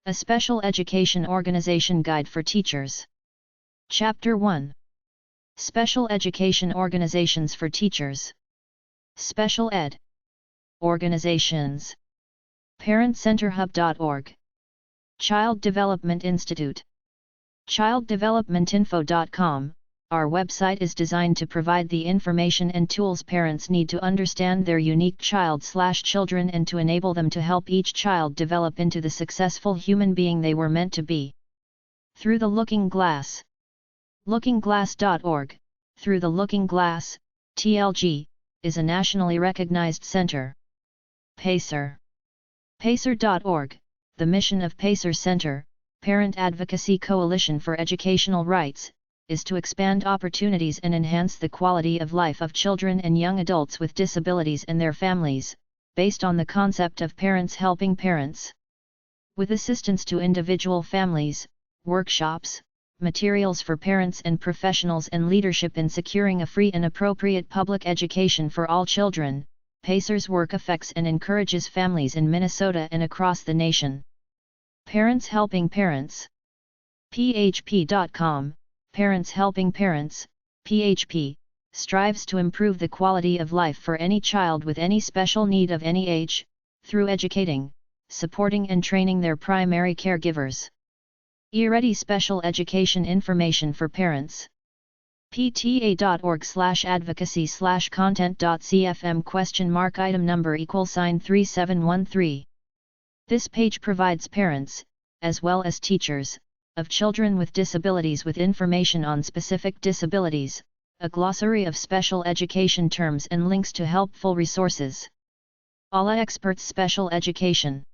A Special Education Organization Guide for Teachers. Chapter 1. Special Education Organizations for Teachers. Special Ed. Organizations. ParentCenterHub.org. Child Development Institute. ChildDevelopmentInfo.com. Our website is designed to provide the information and tools parents need to understand their unique child/children and to enable them to help each child develop into the successful human being they were meant to be. Through the Looking Glass. LookingGlass.org. Through the Looking Glass, TLG, is a nationally recognized center. PACER. PACER.org. The mission of PACER Center, Parent Advocacy Coalition for Educational Rights, is to expand opportunities and enhance the quality of life of children and young adults with disabilities and their families, based on the concept of parents helping parents. With assistance to individual families, workshops, materials for parents and professionals and leadership in securing a free and appropriate public education for all children, PACER's work affects and encourages families in Minnesota and across the nation. Parents Helping Parents. PHP.com. Parents Helping Parents, PHP, strives to improve the quality of life for any child with any special need of any age, through educating, supporting and training their primary caregivers. eReady Special Education Information for Parents. pta.org/advocacy/content.cfm Item number =3713. This page provides parents, as well as teachers, of children with disabilities with information on specific disabilities, a glossary of special education terms and links to helpful resources. ALA Experts Special Education.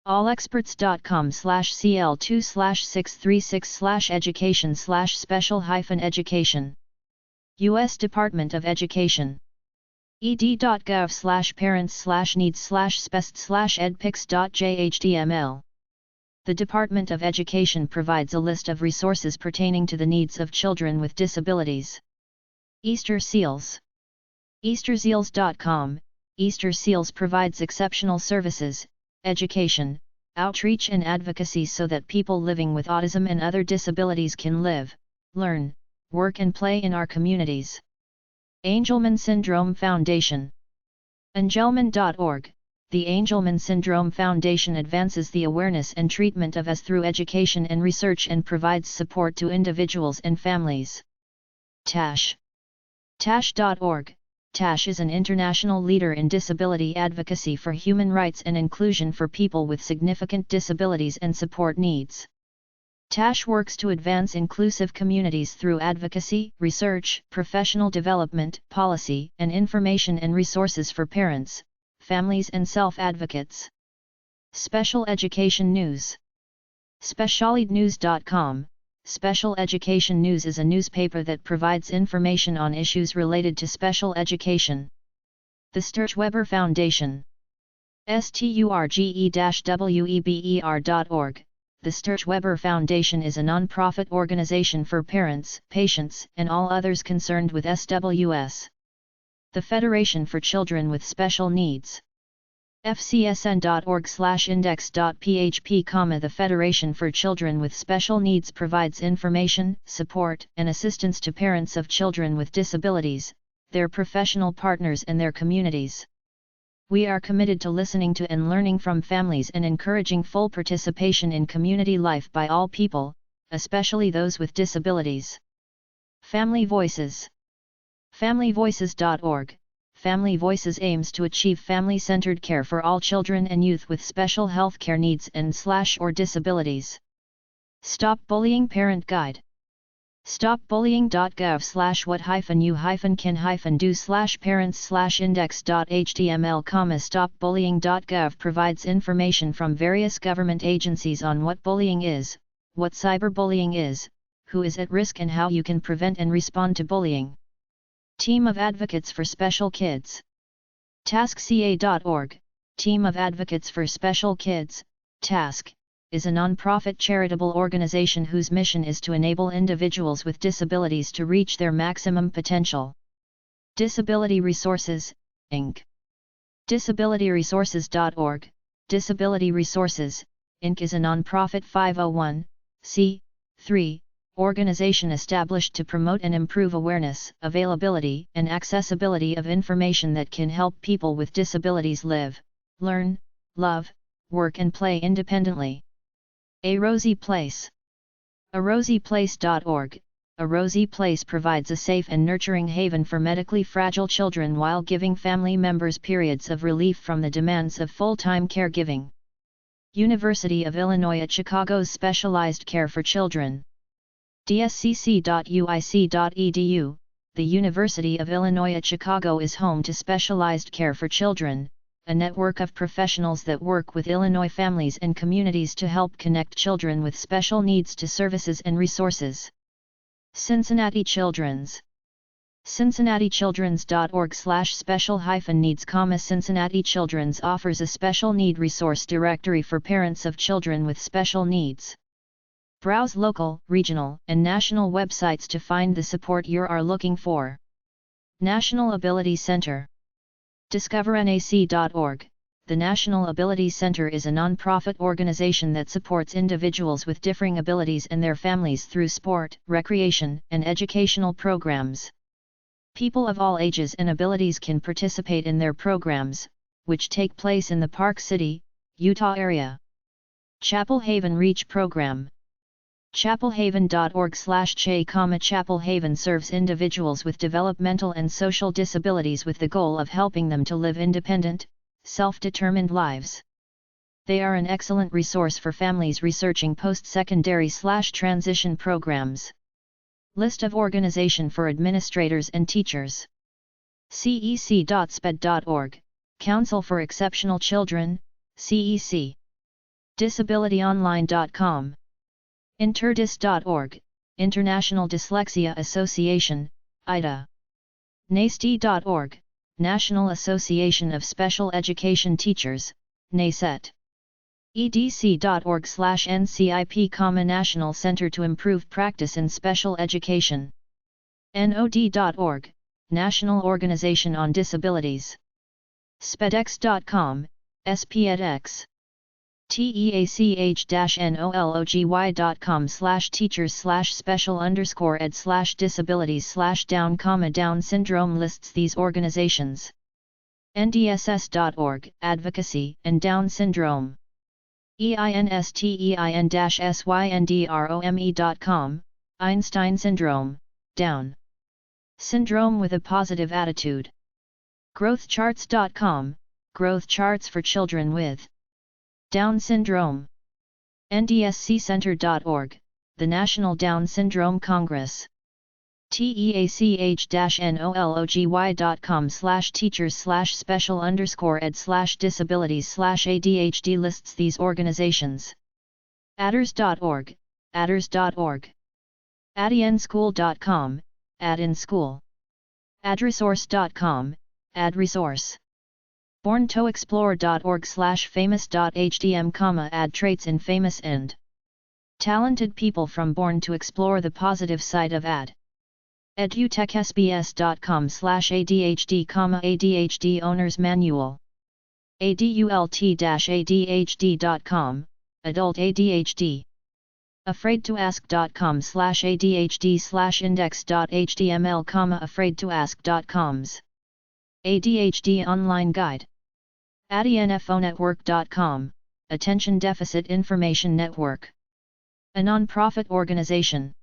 allexperts.com/cl2/636/education/special-education. U.S. Department of Education. ed.gov/parents/needs/spest/edpics.jhtml. The Department of Education provides a list of resources pertaining to the needs of children with disabilities. Easter Seals. EasterSeals.com. Easter Seals provides exceptional services, education, outreach and advocacy so that people living with autism and other disabilities can live, learn, work and play in our communities. Angelman Syndrome Foundation. Angelman.org. The Angelman Syndrome Foundation advances the awareness and treatment of AS through education and research and provides support to individuals and families. TASH. TASH.org. TASH is an international leader in disability advocacy for human rights and inclusion for people with significant disabilities and support needs. TASH works to advance inclusive communities through advocacy, research, professional development, policy, and information and resources for parents, families and self-advocates. Special Education News. Specialednews.com. Special Education News is a newspaper that provides information on issues related to special education. The Sturge-Weber Foundation. STURGE-WEBER.org. The Sturge-Weber Foundation is a non-profit organization for parents, patients, and all others concerned with SWS. The Federation for Children with Special Needs. FCSN.org/index.php, the Federation for Children with Special Needs provides information, support, and assistance to parents of children with disabilities, their professional partners and their communities. We are committed to listening to and learning from families and encouraging full participation in community life by all people, especially those with disabilities. Family Voices. FamilyVoices.org. Family Voices aims to achieve family-centered care for all children and youth with special health care needs and/or disabilities. Stop Bullying Parent Guide. stopbullying.gov/what-you-do/parents/index.html, stopbullying.gov provides information from various government agencies on what bullying is, what cyberbullying is, who is at risk and how you can prevent and respond to bullying. Team of Advocates for Special Kids. TaskCA.org. Team of Advocates for Special Kids, TASK, is a non-profit charitable organization whose mission is to enable individuals with disabilities to reach their maximum potential. Disability Resources, Inc. DisabilityResources.org. Disability Resources, Inc. is a non-profit 501(c)(3) organization established to promote and improve awareness, availability, and accessibility of information that can help people with disabilities live, learn, love, work and play independently. A Rosy Place. arosyplace.org. A Rosy Place provides a safe and nurturing haven for medically fragile children while giving family members periods of relief from the demands of full-time caregiving. University of Illinois at Chicago's Specialized Care for Children. dscc.uic.edu. The University of Illinois at Chicago is home to Specialized Care for Children, a network of professionals that work with Illinois families and communities to help connect children with special needs to services and resources. Cincinnati Children's. cincinnatichildrens.org/special-needs, Cincinnati Children's offers a special need resource directory for parents of children with special needs. Browse local, regional, and national websites to find the support you are looking for. National Ability Center. DiscoverNAC.org. The National Ability Center is a non-profit organization that supports individuals with differing abilities and their families through sport, recreation, and educational programs. People of all ages and abilities can participate in their programs, which take place in the Park City, Utah area. Chapel Haven Reach Program. chapelhaven.org/CHE, Chapel Haven serves individuals with developmental and social disabilities with the goal of helping them to live independent, self-determined lives. They are an excellent resource for families researching post-secondary/transition programs. List of organization for administrators and teachers. cec.sped.org, Council for Exceptional Children, CEC. disabilityonline.com. Interdys.org, International Dyslexia Association, IDA. NASTE.org, National Association of Special Education Teachers, NASET. edc.org/ncip, National Center to Improve Practice in Special Education. nod.org, National Organization on Disabilities. SPEDX.com, SPEDX. teach/special_ed/disabilities/down, Down syndrome lists these organizations. ndss.org, Advocacy and Down Syndrome. einstein-syndrome.com, Einstein Syndrome, Down Syndrome with a Positive Attitude. growthcharts.com, Growth Charts for Children with Down Syndrome. ndsccenter.org, the National Down Syndrome Congress. teach-nology.com/teachers/special_ed/disabilities/ADHD lists these organizations. adders.org, adders.org. addinschool.com, addinschool. adresource.com, adresource. borntoexplore.org/famous.hdm, add traits in famous and talented people from Born to explore the positive side of ad. edutechsbs.com/ADHD, ADHD Owner's Manual. adult-adhd.com, Adult ADHD. afraidtoask.com/ADHD/index.html, afraidtoask.com's ADHD Online Guide. ADNFOnetwork.com, Attention Deficit Information Network. A non-profit organization.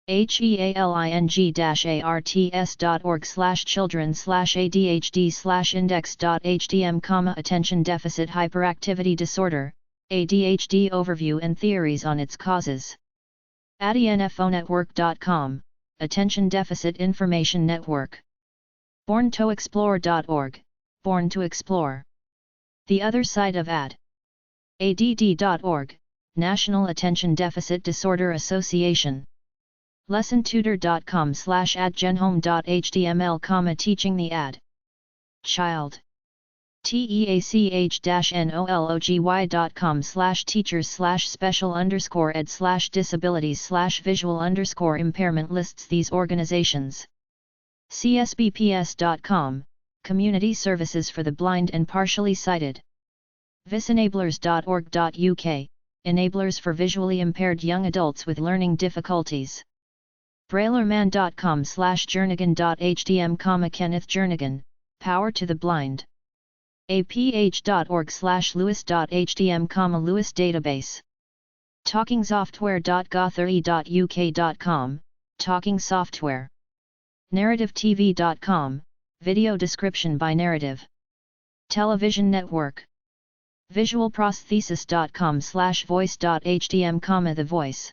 healing-arts.org/children/ADHD/index.htm, Attention Deficit Hyperactivity Disorder, ADHD Overview and Theories on its Causes. ADNFOnetwork.com, Attention Deficit Information Network. borntoexplore.org, Born to Explore. The Other Side of AD. ADD.org, National Attention Deficit Disorder Association. lessontutor.com/adgenhome.html, Teaching the AD Child. teach-nology.com/teachers/special_ed/disabilities/visual_impairment lists these organizations. csbps.com, Community Services for the Blind and Partially Sighted. visenablers.org.uk, enablers for visually impaired young adults with learning difficulties. Braillerman.com/Jernigan.htm, Kenneth Jernigan, Power to the Blind. aph.org/lewis.htm, Lewis Database. talkingsoftware.gothere.uk.com, Talking Software. narrativetv.com, Video description by narrative. Television Network. visualprosthesis.com/voice.htm, The Voice.